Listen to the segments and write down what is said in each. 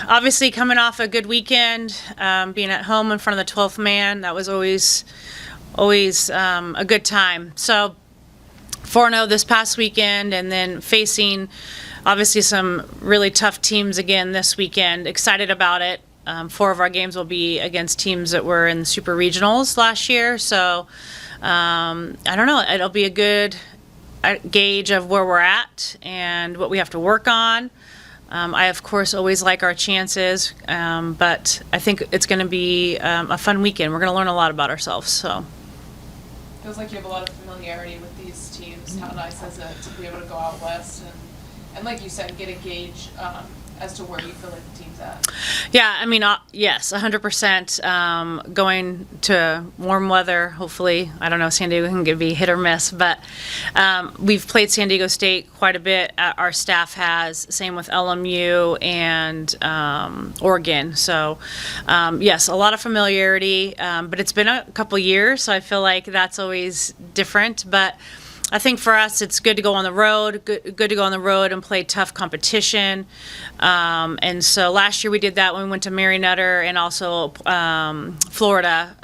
obviously coming off a good weekend, being at home in front of the 12th man, that was always a good time. So 4-0 this past weekend, and then facing obviously some really tough teams again this weekend. Excited about it. 4 of our games will be against teams that were in the Super Regionals last year, so I don't know. It'll be a good gauge of where we're at and what we have to work on. I, of course, always like our chances, but I think it's going to be a fun weekend. We're going to learn a lot about ourselves. So. Feels like you have a lot of familiarity with these teams. How nice is it to be able to go out west and like you said, get a gauge as to where you feel like the team's at? Yeah, I mean, yes, 100%. Going to warm weather, hopefully. I don't know, San Diego can be hit or miss, but we've played San Diego State quite a bit. Our staff has, same with LMU and Oregon. So, yes, a lot of familiarity, but it's been a couple years, so I feel like that's always different. But I think for us, it's good to go on the road, good to go on the road and play tough competition. And so last year we did that when we went to Mary Nutter and also Florida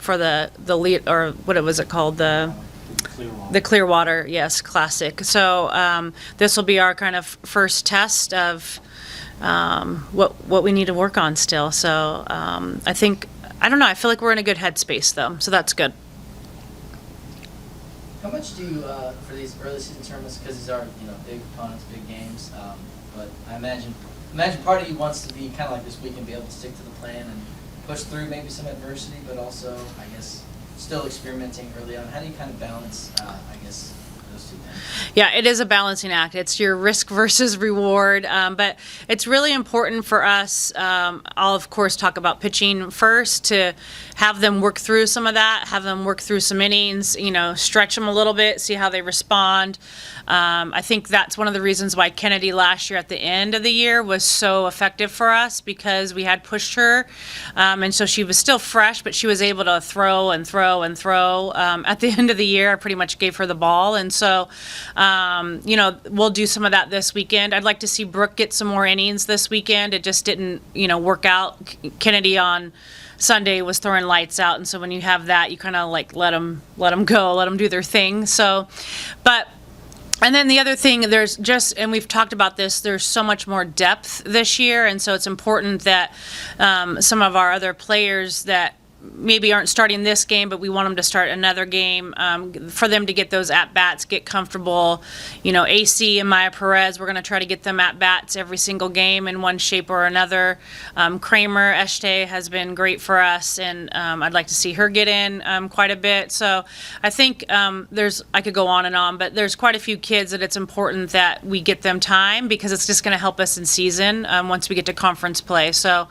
for the lead, or what was it called? The Clearwater, yes, Classic. So this will be our kind of first test of what we need to work on still. So I think, I don't know, I feel like we're in a good headspace though, so that's good. How much do you, for these early season tournaments, because these are, big opponents, big games, but I imagine part of you wants to be kind of like this week and be able to stick to the plan and push through maybe some adversity, but also, I guess, still experimenting early on. How do you kind of balance, those two things? Yeah, it is a balancing act. It's your risk versus reward, but it's really important for us. I'll, of course, talk about pitching first, to have them work through some of that, have them work through some innings, stretch them a little bit, see how they respond. I think that's one of the reasons why Kennedy last year at the end of the year was so effective for us, because we had pushed her, and so she was still fresh, but she was able to throw and throw and throw. At the end of the year, I pretty much gave her the ball, and so we'll do some of that this weekend. I'd like to see Brooke get some more innings this weekend. It just didn't, work out. Kennedy on Sunday was throwing lights out, and so when you have that, you kind of like let them go, let them do their thing. So, and then the other thing, and we've talked about this, there's so much more depth this year, and so it's important that some of our other players that maybe aren't starting this game, but we want them to start another game, for them to get those at-bats, get comfortable. AC and Maya Perez, we're going to try to get them at-bats every single game in one shape or another. Kramer Eshte has been great for us, and I'd like to see her get in quite a bit. So I think I could go on and on, but there's quite a few kids that it's important that we get them time, because it's just going to help us in season once we get to conference play. So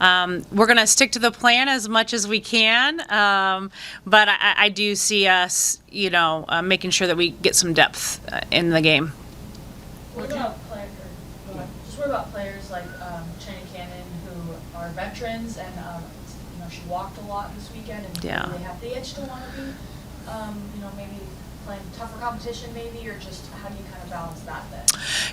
we're going to stick to the plan as much as we can, but I do see us, making sure that we get some depth in the game. What about players like Channing Cannon, who are veterans, and she walked a lot this weekend, and Yeah. they have the itch to want to be, maybe playing tougher competition, maybe, or just how do you kind of balance that then?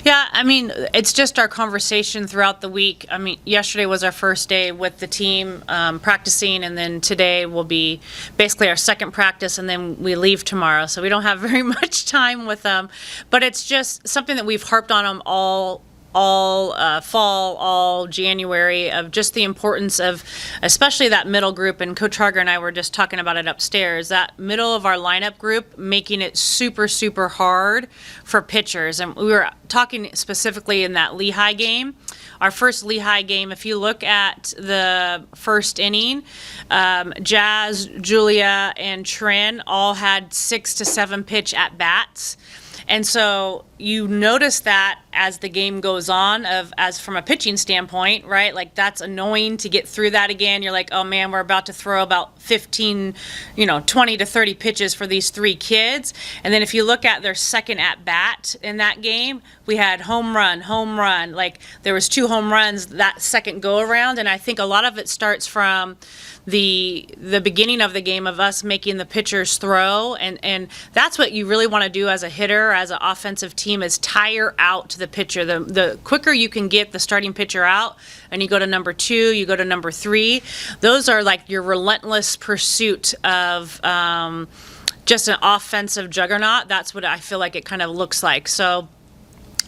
Yeah, I mean, it's just our conversation throughout the week. I mean, yesterday was our first day with the team practicing, and then today will be basically our second practice, and then we leave tomorrow. So we don't have very much time with them. But it's just something that we've harped on them all fall, all January, of just the importance of, especially that middle group, and Coach Harger and I were just talking about it upstairs, that middle of our lineup group, making it super, super hard for pitchers. And we were talking specifically in that Lehigh game. Our first Lehigh game, if you look at the first inning, Jazz, Julia, and Trin all had 6 to 7 pitch at bats. And so you notice that as the game goes on, as from a pitching standpoint, right? Like, that's annoying to get through that again. You're like, oh man, we're about to throw about 15, 20 to 30 pitches for these 3 kids. And then if you look at their second at bat in that game, we had home run. Like, there was 2 home runs that second go around. And I think a lot of it starts from the beginning of the game, of us making the pitchers throw, and that's what you really want to do as a hitter, as an offensive team. team is tire out the pitcher. The quicker you can get the starting pitcher out, and you go to number 2, you go to number 3, those are like your relentless pursuit of just an offensive juggernaut. That's what I feel like it kind of looks like. So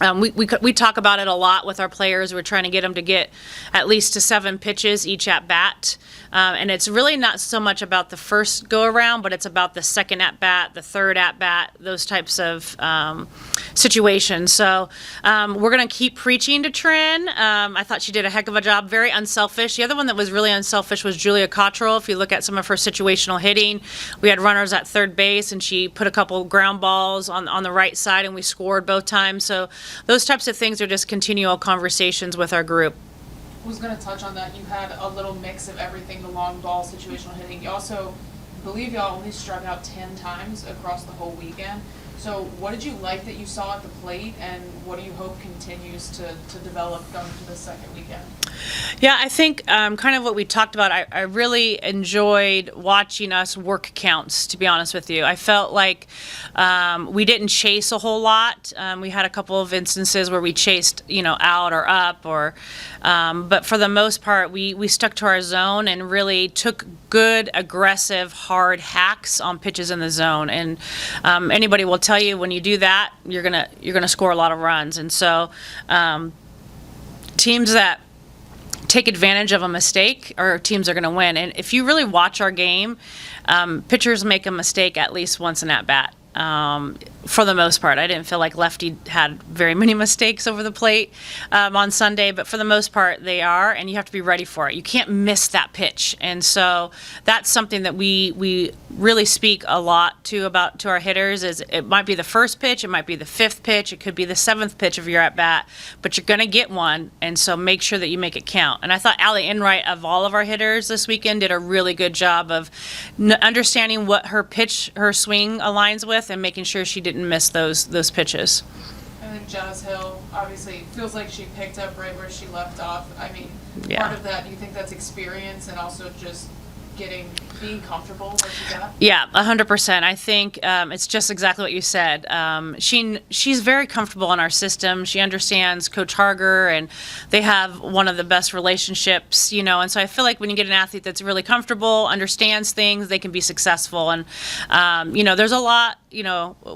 we talk about it a lot with our players. We're trying to get them to get at least to 7 pitches each at bat. And it's really not so much about the first go around, but it's about the second at bat, the third at bat, those types of situations. So we're going to keep preaching to Trin. I thought she did a heck of a job, very unselfish. The other one that was really unselfish was Julia Cottrell. If you look at some of her situational hitting, we had runners at third base, and she put a couple ground balls on the right side, and we scored both times. So those types of things are just continual conversations with our group. I was going to touch on that. You had a little mix of everything, the long ball, situational hitting. You also, I believe y'all only struck out 10 times across the whole weekend. So what did you like that you saw at the plate, and what do you hope continues to develop going into the second weekend? Yeah, I think kind of what we talked about, I really enjoyed watching us work counts, to be honest with you. I felt like we didn't chase a whole lot. We had a couple of instances where we chased, out or up, but for the most part, we stuck to our zone and really took good, aggressive, hard hacks on pitches in the zone. And anybody will tell you when you do that, you're gonna score a lot of runs. And so teams that take advantage of a mistake or teams are going to win. And if you really watch our game, pitchers make a mistake at least once in at bat. For the most part, I didn't feel like Lefty had very many mistakes over the plate on Sunday, but for the most part they are, and you have to be ready for it. You can't miss that pitch, and so that's something that we really speak a lot to our hitters. Is it might be the first pitch, it might be the 5th pitch, it could be the 7th pitch of your at bat, but you're going to get one, and so make sure that you make it count. And I thought Allie Enright, of all of our hitters this weekend, did a really good job of understanding what her swing aligns with, and making sure she didn't miss those pitches. I think Jazz Hill obviously feels like she picked up right where she left off. I mean, Yeah. part of that, do you think that's experience and also just being comfortable where she's at? Yeah, 100%. I think it's just exactly what you said. She's very comfortable in our system. She understands Coach Harger, and they have one of the best relationships, and so I feel like when you get an athlete that's really comfortable, understands things, they can be successful. And, there's a lot,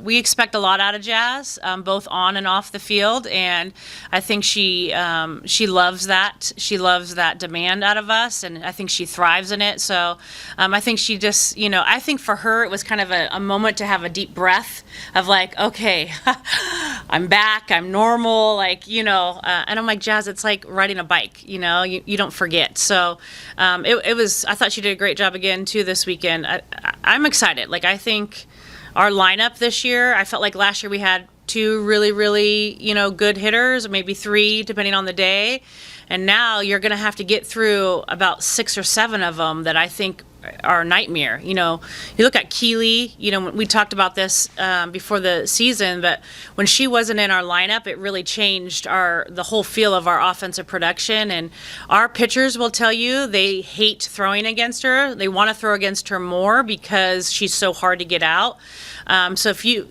we expect a lot out of Jazz, both on and off the field, and I think she loves that. She loves that demand out of us, and I think she thrives in it. So I think she just, I think for her it was kind of a moment to have a deep breath of like, okay, I'm back, I'm normal, and I'm like, Jazz, it's like riding a bike, you don't forget. So it was, I thought she did a great job again too this weekend. I'm excited. I think our lineup this year, I felt like last year we had 2 really, really, good hitters, maybe 3 depending on the day. And now you're going to have to get through about 6 or 7 of them that I think are a nightmare. You look at Keeley, we talked about this before the season, but when she wasn't in our lineup, it really changed the whole feel of our offensive production. And our pitchers will tell you they hate throwing against her. They want to throw against her more because she's so hard to get out. So if you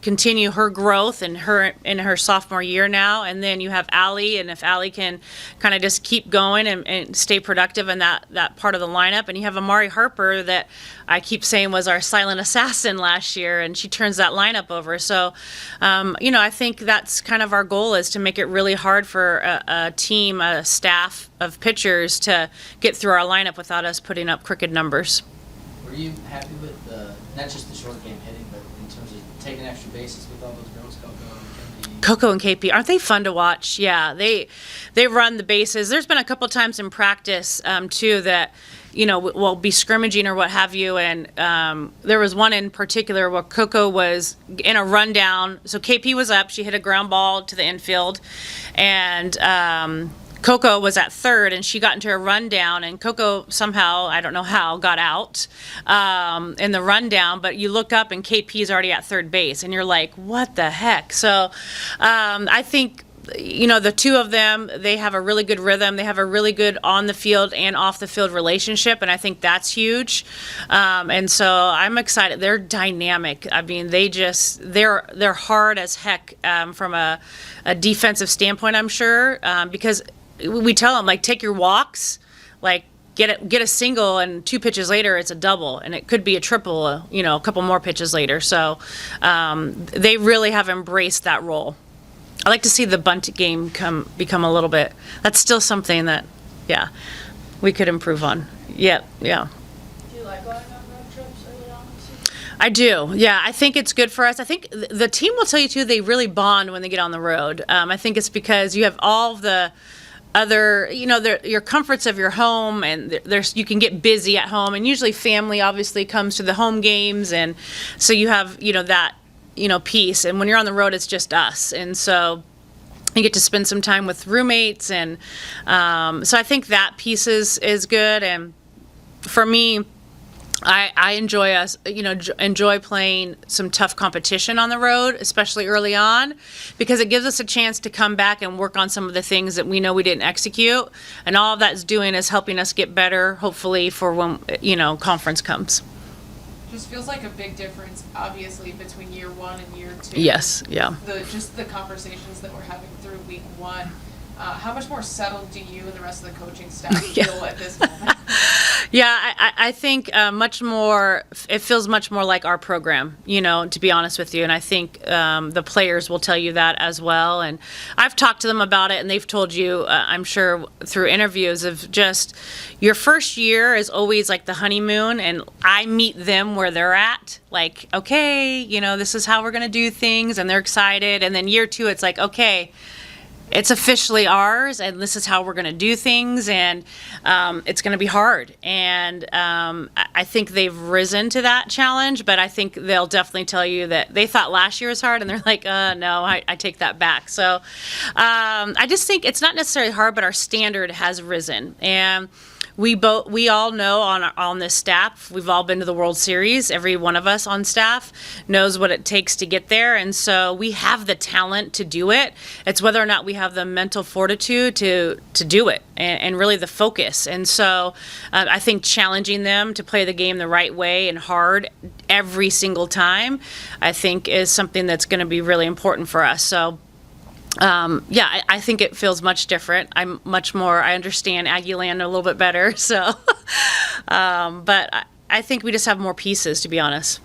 continue her growth in her sophomore year now, and then you have Allie, and if Allie can kind of just keep going and stay productive in that part of the lineup, and you have Amari Harper that I keep saying was our silent assassin last year, and she turns that lineup over. So, I think that's kind of our goal, is to make it really hard for a team, a staff of pitchers to get through our lineup without us putting up crooked numbers. Were you happy with not just the short game hitting, but in terms of taking extra bases with all those girls, Coco and KP, aren't they fun to watch? Yeah, they run the bases. There's been a couple times in practice too that we'll be scrimmaging or what have you, and there was one in particular where Coco was in a rundown. So KP was up, she hit a ground ball to the infield, and Coco was at third, and she got into a rundown, and Coco somehow, I don't know how, got out in the rundown, but you look up and KP's already at third base, and you're like, what the heck? So I think the two of them, they have a really good rhythm. They have a really good on the field and off the field relationship, and I think that's huge. And so I'm excited. They're dynamic. I mean, they're hard as heck from a defensive standpoint, I'm sure, because we tell them, like, take your walks, like, get a single, and 2 pitches later it's a double, and it could be a triple, a couple more pitches later. So they really have embraced that role. I like to see the bunt game become a little bit. That's still something that, we could improve on. Yeah. Do you like going on road trips early on in the season? I do. Yeah, I think it's good for us. I think the team will tell you too. They really bond when they get on the road. I think it's because you have all the other, your comforts of your home, and you can get busy at home, and usually family obviously comes to the home games, and so you have that piece. And when you're on the road, it's just us, and so you get to spend some time with roommates, and so I think that piece is good. And for me, I enjoy playing some tough competition on the road, especially early on, because it gives us a chance to come back and work on some of the things that we know we didn't execute, and all of that's doing is helping us get better, hopefully, for when conference comes. Just feels like a big difference, obviously, between year 1 and year 2. Yes, yeah. Just the conversations that we're having through week 1. How much more settled do you and the rest of the coaching staff feel at this moment? Yeah, I think much more, it feels much more like our program, to be honest with you. And I think the players will tell you that as well. And I've talked to them about it, and they've told you, I'm sure, through interviews, of just your first year is always like the honeymoon, and I meet them where they're at. Like, okay, this is how we're going to do things, and they're excited. And then year 2, it's like, okay, it's officially ours, and this is how we're going to do things, and it's going to be hard. And I think they've risen to that challenge, but I think they'll definitely tell you that they thought last year was hard, and they're like, no, I take that back. So I just think it's not necessarily hard, but our standard has risen. And we all know on this staff, we've all been to the World Series. Every one of us on staff knows what it takes to get there, and so we have the talent to do it. It's whether or not we have the mental fortitude to do it, and really the focus. And so I think challenging them to play the game the right way and hard every single time, I think, is something that's going to be really important for us. So I think it feels much different. I understand Aggie land a little bit better. So, but I think we just have more pieces, to be honest.